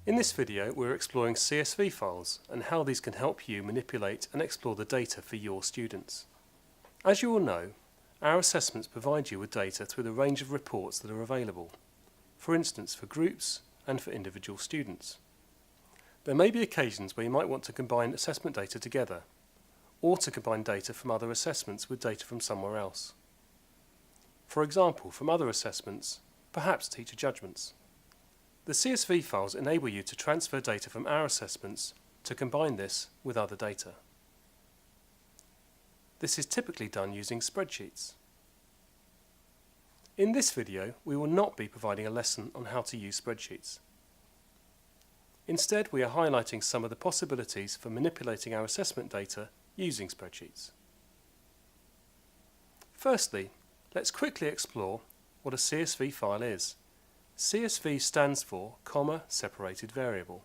In this video we're exploring CSV files and how these can help you manipulate and explore the data for your students. As you all know, our assessments provide you with data through the range of reports that are available, for instance for groups and for individual students. There may be occasions where you might want to combine assessment data together, or to combine data from other assessments with data from somewhere else. For example, from other assessments, perhaps teacher judgments. The CSV files enable you to transfer data from our assessments to combine this with other data. This is typically done using spreadsheets. In this video, we will not be providing a lesson on how to use spreadsheets. Instead, we are highlighting some of the possibilities for manipulating our assessment data using spreadsheets. Firstly, let's quickly explore what a CSV file is. CSV stands for comma separated variable.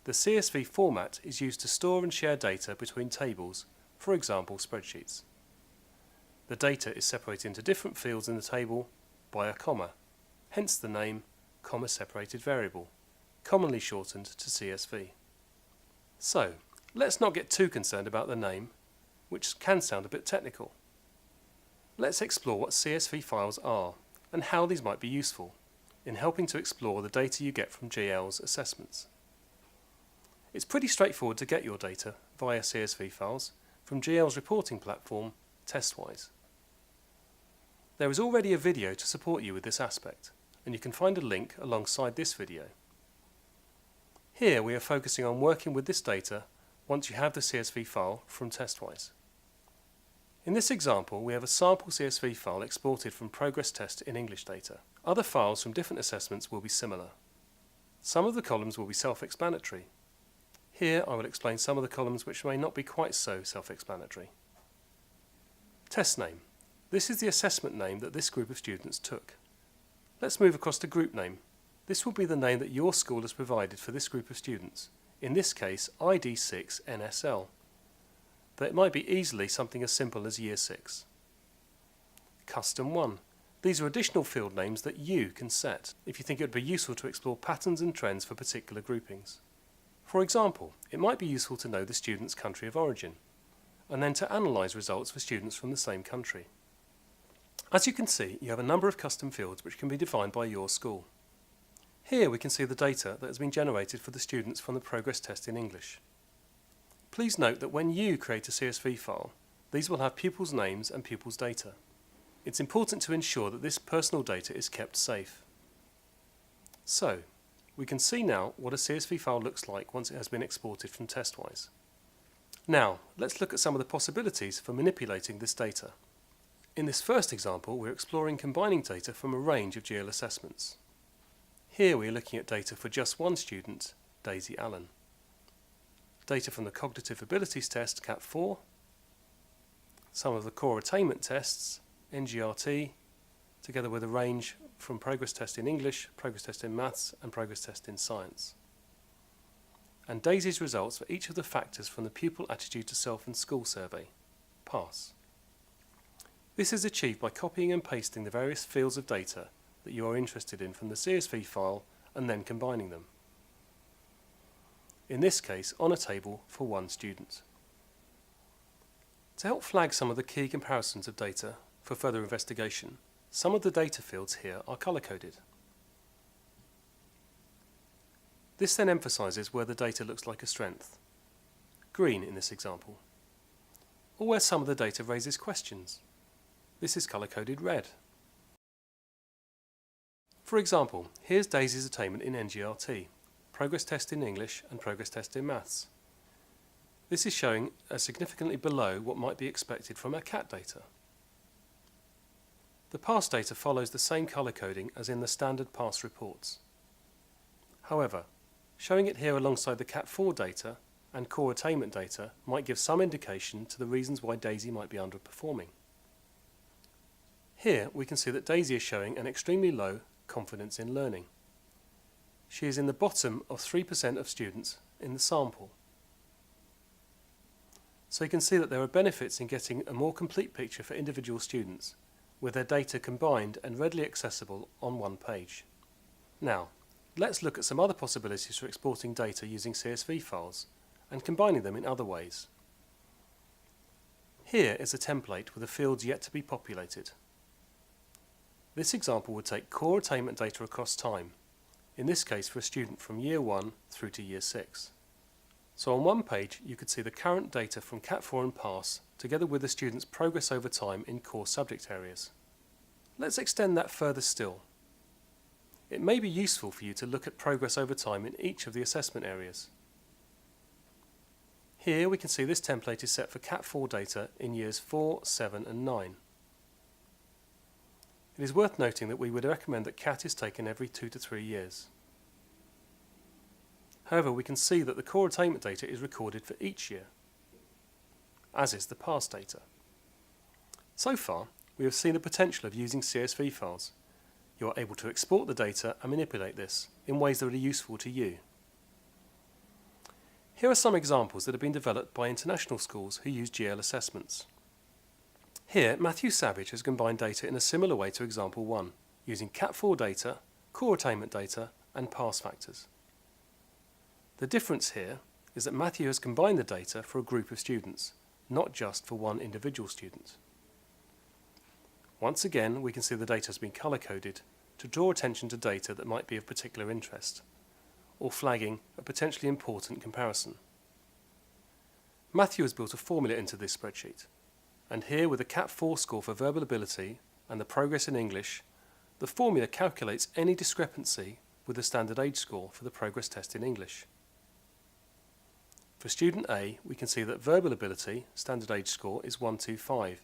The CSV format is used to store and share data between tables, for example spreadsheets. The data is separated into different fields in the table by a comma, hence the name comma separated variable, commonly shortened to CSV. So, let's not get too concerned about the name, which can sound a bit technical. Let's explore what CSV files are and how these might be useful in helping to explore the data you get from GL's assessments. It's pretty straightforward to get your data via CSV files from GL's reporting platform, TestWise. There is already a video to support you with this aspect, and you can find a link alongside this video. Here we are focusing on working with this data once you have the CSV file from TestWise. In this example, we have a sample CSV file exported from Progress Test in English data. Other files from different assessments will be similar. Some of the columns will be self-explanatory. Here I will explain some of the columns which may not be quite so self-explanatory. Test name. This is the assessment name that this group of students took. Let's move across to group name. This will be the name that your school has provided for this group of students, in this case ID6 NSL. But it might be easily something as simple as Year 6. Custom 1. These are additional field names that you can set if you think it would be useful to explore patterns and trends for particular groupings. For example, it might be useful to know the student's country of origin, and then to analyse results for students from the same country. As you can see, you have a number of custom fields which can be defined by your school. Here we can see the data that has been generated for the students from the Progress Test in English. Please note that when you create a CSV file, these will have pupils' names and pupils' data. It's important to ensure that this personal data is kept safe. So, we can see now what a CSV file looks like once it has been exported from TestWise. Now, let's look at some of the possibilities for manipulating this data. In this first example, we're exploring combining data from a range of GL assessments. Here we are looking at data for just one student, Daisy Allen. Data from the Cognitive Abilities Test, Cat 4, some of the Core Attainment Tests, NGRT, together with a range from Progress Test in English, Progress Test in Maths and Progress Test in Science. And Daisy's results for each of the factors from the Pupil Attitude to Self and School Survey, PASS. This is achieved by copying and pasting the various fields of data that you are interested in from the CSV file and then combining them. In this case, on a table for one student. To help flag some of the key comparisons of data for further investigation, some of the data fields here are colour-coded. This then emphasises where the data looks like a strength, green in this example, or where some of the data raises questions. This is colour-coded red. For example, here's Daisy's attainment in NGRT, Progress Test in English and Progress Test in Maths. This is showing significantly below what might be expected from our CAT data. The PASS data follows the same colour coding as in the standard PASS reports. However, showing it here alongside the Cat 4 data and core attainment data might give some indication to the reasons why Daisy might be underperforming. Here we can see that Daisy is showing an extremely low confidence in learning. She is in the bottom of 3% of students in the sample. So you can see that there are benefits in getting a more complete picture for individual students, with their data combined and readily accessible on one page. Now, let's look at some other possibilities for exporting data using CSV files and combining them in other ways. Here is a template with the fields yet to be populated. This example would take core attainment data across time, in this case for a student from Year 1 through to Year 6. So on one page you could see the current data from Cat 4 and PASS together with the student's progress over time in core subject areas. Let's extend that further still. It may be useful for you to look at progress over time in each of the assessment areas. Here we can see this template is set for Cat 4 data in Years 4, 7 and 9. It is worth noting that we would recommend that Cat is taken every 2 to 3 years. However, we can see that the core attainment data is recorded for each year, as is the PASS data. So far, we have seen the potential of using CSV files. You are able to export the data and manipulate this in ways that are useful to you. Here are some examples that have been developed by international schools who use GL assessments. Here, Matthew Savage has combined data in a similar way to example 1, using Cat 4 data, core attainment data and PASS factors. The difference here is that Matthew has combined the data for a group of students, not just for one individual student. Once again, we can see the data has been colour-coded to draw attention to data that might be of particular interest, or flagging a potentially important comparison. Matthew has built a formula into this spreadsheet, and here with the Cat 4 score for verbal ability and the progress in English, the formula calculates any discrepancy with the standard age score for the progress test in English. For student A, we can see that verbal ability, standard age score, is 125,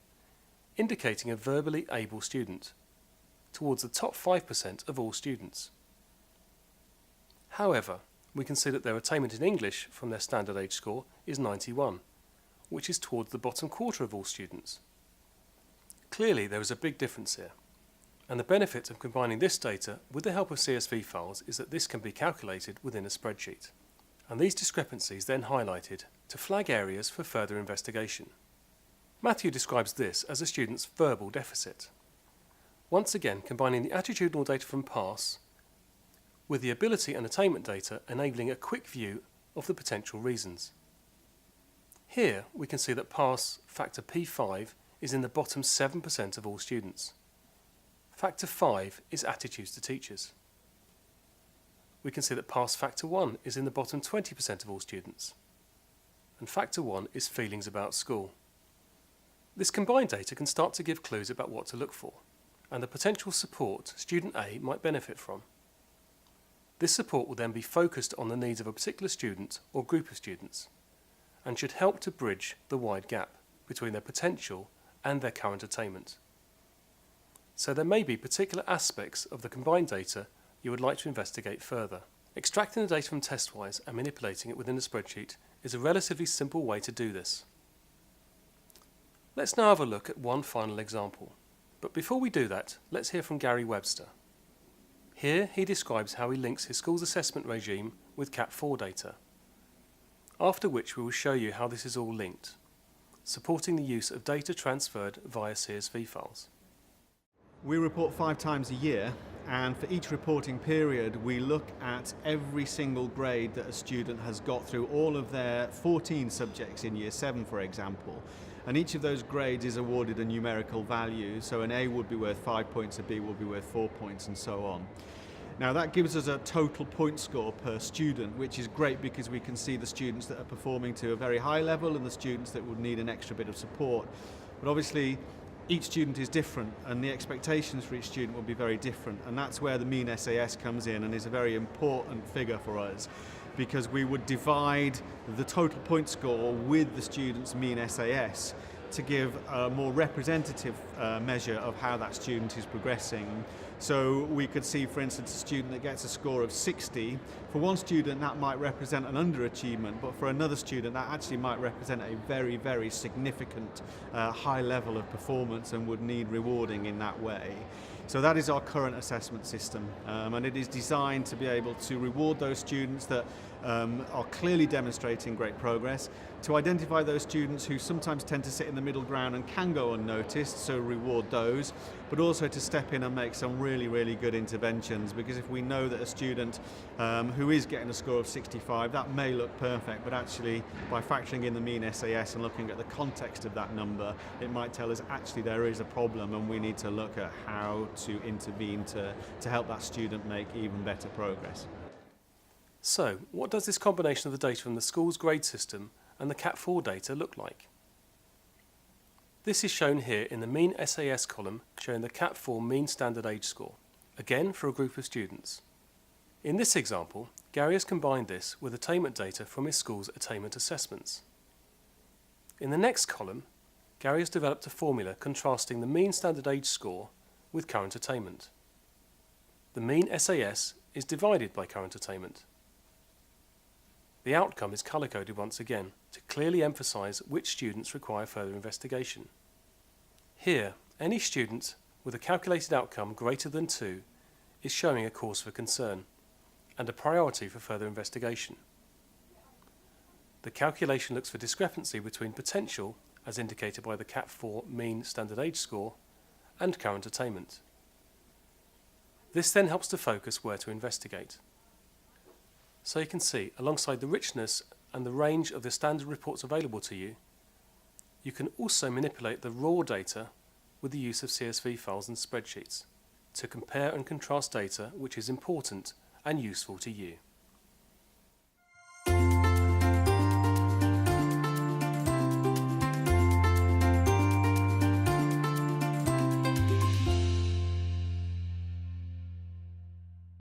indicating a verbally able student, towards the top 5% of all students. However, we can see that their attainment in English from their standard age score is 91, which is towards the bottom quarter of all students. Clearly there is a big difference here, and the benefit of combining this data with the help of CSV files is that this can be calculated within a spreadsheet, and these discrepancies then highlighted to flag areas for further investigation. Matthew describes this as a student's verbal deficit. Once again, combining the attitudinal data from PASS with the ability and attainment data, enabling a quick view of the potential reasons. Here we can see that PASS factor P5 is in the bottom 7% of all students. Factor 5 is attitudes to teachers. We can see that PASS factor 1 is in the bottom 20% of all students. And factor 1 is feelings about school. This combined data can start to give clues about what to look for, and the potential support student A might benefit from. This support will then be focused on the needs of a particular student or group of students, and should help to bridge the wide gap between their potential and their current attainment. So there may be particular aspects of the combined data you would like to investigate further. Extracting the data from TestWise and manipulating it within a spreadsheet is a relatively simple way to do this. Let's now have a look at one final example. But before we do that, let's hear from Gary Webster. Here he describes how he links his school's assessment regime with Cat 4 data, after which we will show you how this is all linked, supporting the use of data transferred via CSV files. We report 5 times a year, and for each reporting period we look at every single grade that a student has got through all of their 14 subjects in Year 7, for example. And each of those grades is awarded a numerical value, so an A would be worth 5 points, a B would be worth 4 points, and so on. Now that gives us a total point score per student, which is great because we can see the students that are performing to a very high level and the students that would need an extra bit of support. But obviously each student is different and the expectations for each student will be very different, and that's where the mean SAS comes in and is a very important figure for us, because we would divide the total point score with the student's mean SAS to give a more representative measure of how that student is progressing. So we could see, for instance, a student that gets a score of 60. For one student that might represent an underachievement, but for another student that actually might represent a very, very significant high level of performance and would need rewarding in that way. So that is our current assessment system, and it is designed to be able to reward those students that are clearly demonstrating great progress, to identify those students who sometimes tend to sit in the middle ground and can go unnoticed, so reward those, but also to step in and make some really good interventions, because if we know that a student who is getting a score of 65, that may look perfect, but actually by factoring in the mean SAS and looking at the context of that number, it might tell us actually there is a problem and we need to look at how to intervene to help that student make even better progress. So, what does this combination of the data from the school's grade system and the CAT4 data look like? This is shown here in the mean SAS column, showing the CAT4 mean standard age score, again for a group of students. In this example, Gary has combined this with attainment data from his school's attainment assessments. In the next column, Gary has developed a formula contrasting the mean standard age score with current attainment. The mean SAS is divided by current attainment. The outcome is colour-coded once again to clearly emphasise which students require further investigation. Here, any student with a calculated outcome greater than 2 is showing a cause for concern and a priority for further investigation. The calculation looks for discrepancy between potential, as indicated by the CAT4 mean standard age score, and current attainment. This then helps to focus where to investigate. So you can see, alongside the richness and the range of the standard reports available to you, you can also manipulate the raw data with the use of CSV files and spreadsheets to compare and contrast data which is important and useful to you.